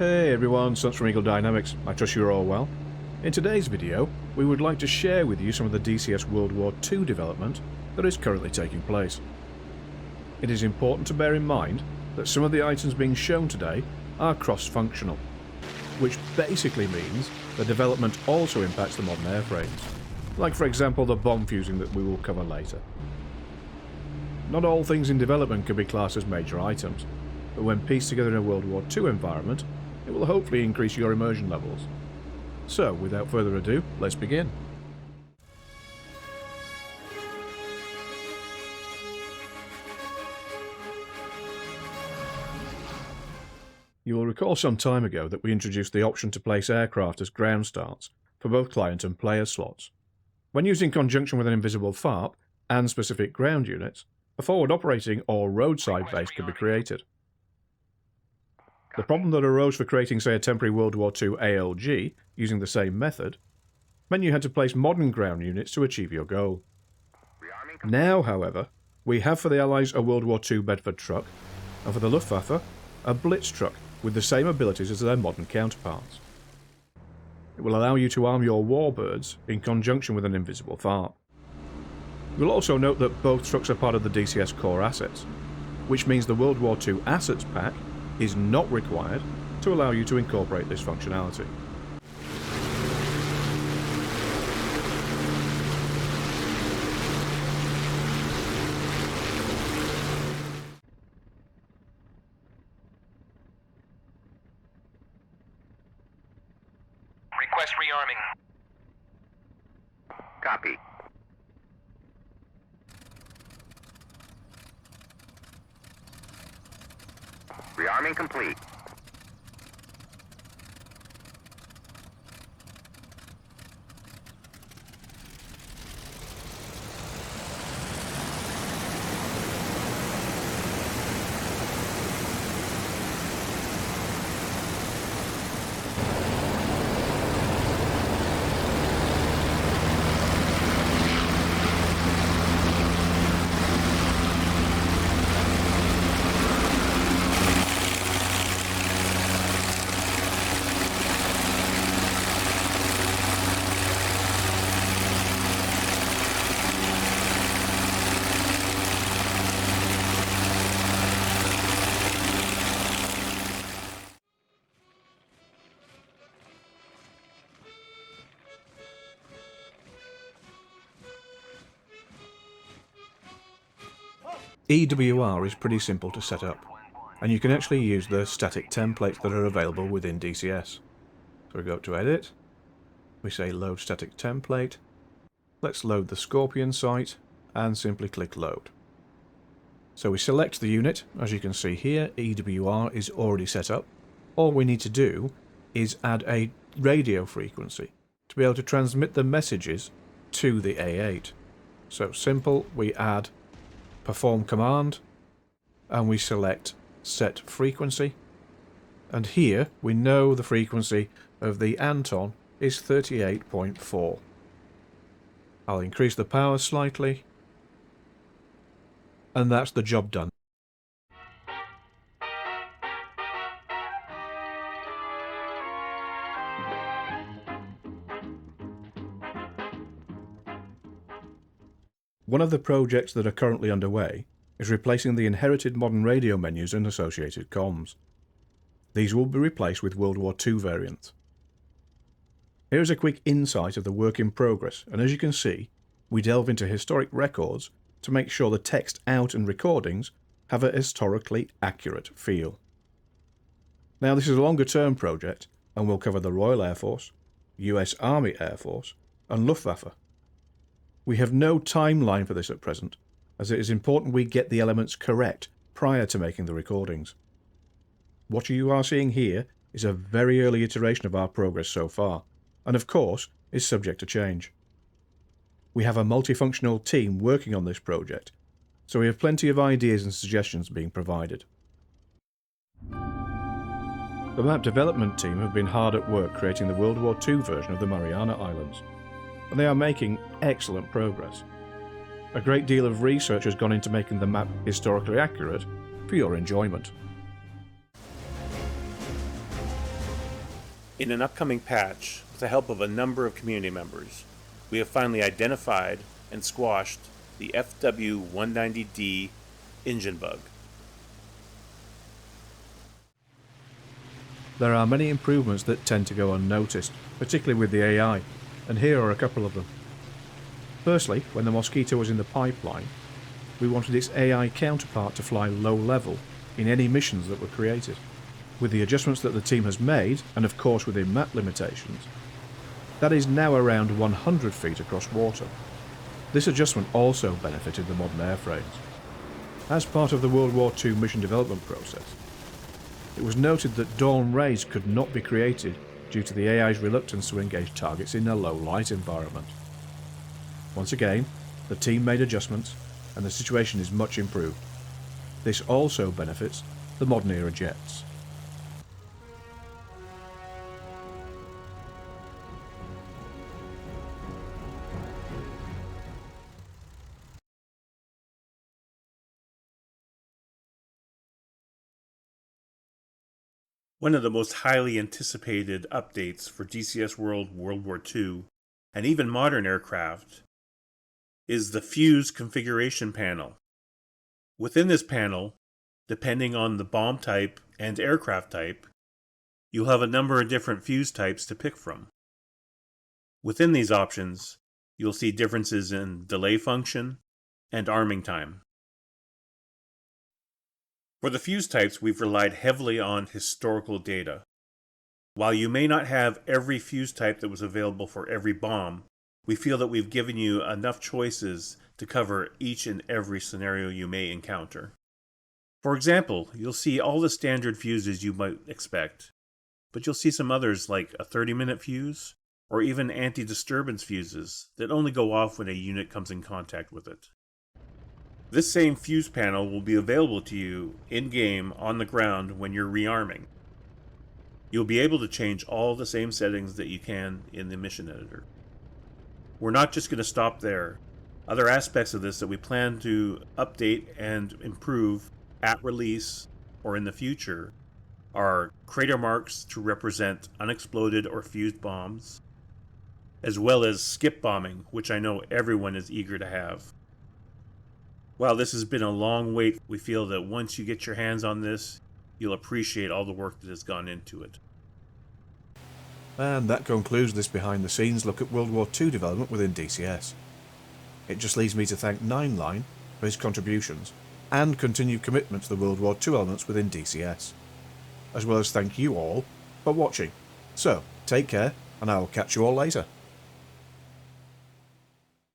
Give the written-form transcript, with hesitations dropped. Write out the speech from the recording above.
Hey everyone, Sons from Eagle Dynamics. I trust you're all well. In today's video, we would like to share with you some of the DCS WWII development that is currently taking place. It is important to bear in mind that some of the items being shown today are cross-functional, which basically means the development also impacts the modern airframes, like for example the bomb fusing that we will cover later. Not all things in development can be classed as major items, but when pieced together in a World War II environment, it will hopefully increase your immersion levels. So, without further ado, let's begin. You will recall some time ago that we introduced the option to place aircraft as ground starts for both client and player slots. When used in conjunction with an invisible FARP and specific ground units, a forward operating or roadside base could be created. The problem that arose for creating, say, a temporary World War II ALG using the same method meant you had to place modern ground units to achieve your goal. Now, however, we have for the Allies a World War II Bedford truck, and for the Luftwaffe, a Blitz truck with the same abilities as their modern counterparts. It will allow you to arm your warbirds in conjunction with an invisible FARP. You will also note that both trucks are part of the DCS core assets, which means the World War II assets pack is not required to allow you to incorporate this functionality. Request rearming. Copy. Rearming complete. EWR is pretty simple to set up, and you can actually use the static templates that are available within DCS. So we go to Edit, we say Load Static Template, let's load the Scorpion site, and simply click Load. So we select the unit. As you can see here, EWR is already set up. All we need to do is add a radio frequency to be able to transmit the messages to the A8. So simple, we add Perform command, and we select Set Frequency, and here we know the frequency of the Anton is 38.4. I'll increase the power slightly, and that's the job done. One of the projects that are currently underway is replacing the inherited modern radio menus and associated comms. These will be replaced with World War II variants. Here is a quick insight of the work in progress, and as you can see, we delve into historic records to make sure the text out and recordings have a historically accurate feel. Now this is a longer term project and will cover the Royal Air Force, US Army Air Force and Luftwaffe. We have no timeline for this at present, as it is important we get the elements correct prior to making the recordings. What you are seeing here is a very early iteration of our progress so far, and of course is subject to change. We have a multifunctional team working on this project, so we have plenty of ideas and suggestions being provided. The map development team have been hard at work creating the World War II version of the Mariana Islands, and they are making excellent progress. A great deal of research has gone into making the map historically accurate for your enjoyment. In an upcoming patch, with the help of a number of community members, we have finally identified and squashed the FW190D engine bug. There are many improvements that tend to go unnoticed, particularly with the AI, and here are a couple of them. Firstly, when the Mosquito was in the pipeline, we wanted its AI counterpart to fly low level in any missions that were created. With the adjustments that the team has made, and of course within map limitations, that is now around 100 feet across water. This adjustment also benefited the modern airframes. As part of the World War II mission development process, it was noted that dawn rays could not be created due to the AI's reluctance to engage targets in a low light environment. Once again, the team made adjustments and the situation is much improved. This also benefits the modern era jets. One of the most highly anticipated updates for DCS World War II, and even modern aircraft, is the fuse configuration panel. Within this panel, depending on the bomb type and aircraft type, you'll have a number of different fuse types to pick from. Within these options, you'll see differences in delay function and arming time. For the fuse types, we've relied heavily on historical data. While you may not have every fuse type that was available for every bomb, we feel that we've given you enough choices to cover each and every scenario you may encounter. For example, you'll see all the standard fuses you might expect, but you'll see some others like a 30-minute fuse, or even anti-disturbance fuses that only go off when a unit comes in contact with it. This same fuse panel will be available to you in-game on the ground when you're rearming. You'll be able to change all the same settings that you can in the mission editor. We're not just going to stop there. Other aspects of this that we plan to update and improve at release or in the future are crater marks to represent unexploded or fused bombs, as well as skip bombing, which I know everyone is eager to have. While this has been a long wait, we feel that once you get your hands on this, you'll appreciate all the work that has gone into it. And that concludes this behind the scenes look at World War II development within DCS. It just leaves me to thank Nineline for his contributions and continued commitment to the World War II elements within DCS, as well as thank you all for watching. So, take care, and I will catch you all later.